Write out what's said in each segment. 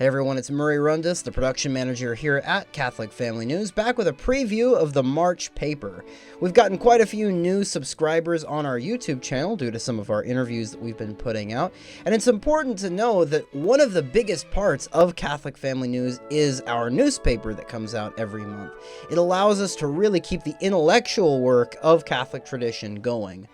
Hey everyone, it's Murray Rundus, the production manager here at Catholic Family News, back with a preview of the March paper. We've gotten quite a few new subscribers on our YouTube channel due to some of our interviews that we've been putting out, and it's important to know that one of the biggest parts of Catholic Family News is our newspaper that comes out every month. It allows us to really keep the intellectual work of Catholic tradition going.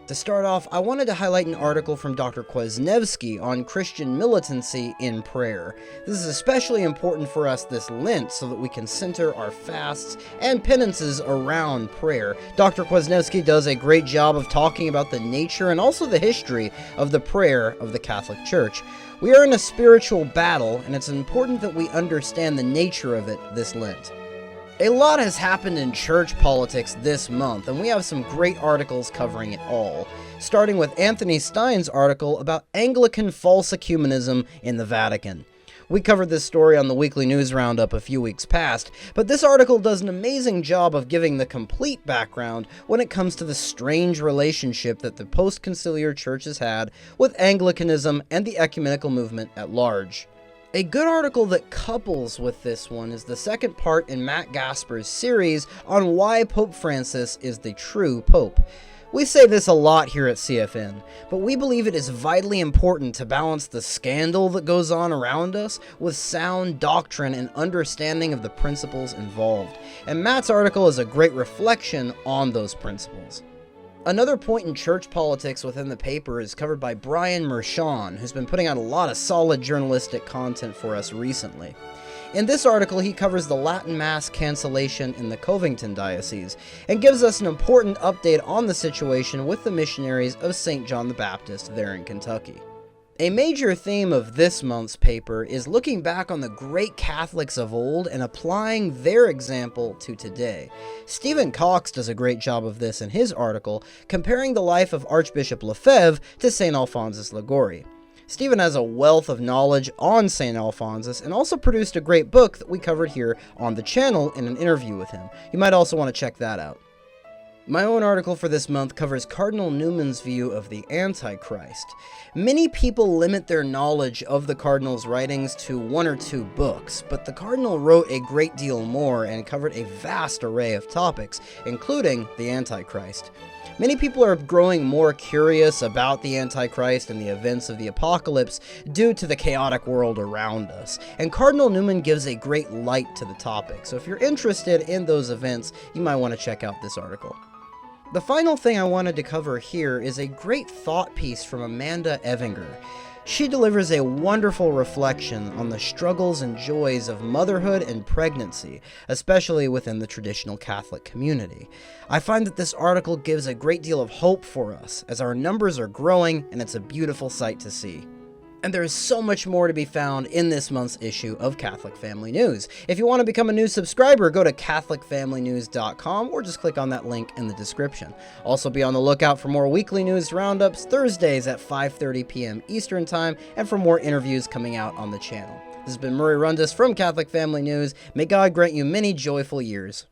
To start off, I wanted to highlight an article from Dr. Kwasniewski on Christian militancy in prayer. This is especially important for us this Lent so that we can center our fasts and penances around prayer. Dr. Kwasniewski does a great job of talking about the nature and also the history of the prayer of the Catholic Church. We are in a spiritual battle, and it's important that we understand the nature of it this Lent. A lot has happened in church politics this month, and we have some great articles covering it all, starting with Anthony Stine's article about Anglican false ecumenism in the Vatican. We covered this story on the weekly news roundup a few weeks past, but this article does an amazing job of giving the complete background when it comes to the strange relationship that the post-conciliar church has had with Anglicanism and the ecumenical movement at large. A good article that couples with this one is the second part in Matt Gaspers' series on why Pope Francis is the true Pope. We say this a lot here at CFN, but we believe it is vitally important to balance the scandal that goes on around us with sound doctrine and understanding of the principles involved. And Matt's article is a great reflection on those principles. Another point in church politics within the paper is covered by Brian Mershon, who's been putting out a lot of solid journalistic content for us recently. In this article, he covers the Latin Mass cancellation in the Covington Diocese, and gives us an important update on the situation with the missionaries of St. John the Baptist there in Kentucky. A major theme of this month's paper is looking back on the great Catholics of old and applying their example to today. Stephen Cox does a great job of this in his article, comparing the life of Archbishop Lefebvre to St. Alphonsus Liguori. Stephen has a wealth of knowledge on St. Alphonsus and also produced a great book that we covered here on the channel in an interview with him. You might also want to check that out. My own article for this month covers Cardinal Newman's view of the Antichrist. Many people limit their knowledge of the Cardinal's writings to one or two books, but the Cardinal wrote a great deal more and covered a vast array of topics, including the Antichrist. Many people are growing more curious about the Antichrist and the events of the apocalypse due to the chaotic world around us, and Cardinal Newman gives a great light to the topic, so if you're interested in those events, you might want to check out this article. The final thing I wanted to cover here is a great thought piece from Amanda Evinger. She delivers a wonderful reflection on the struggles and joys of motherhood and pregnancy, especially within the traditional Catholic community. I find that this article gives a great deal of hope for us, as our numbers are growing and it's a beautiful sight to see. And there is so much more to be found in this month's issue of Catholic Family News. If you want to become a new subscriber, go to CatholicFamilyNews.com or just click on that link in the description. Also be on the lookout for more weekly news roundups Thursdays at 5:30 p.m. Eastern Time and for more interviews coming out on the channel. This has been Murray Rundus from Catholic Family News. May God grant you many joyful years.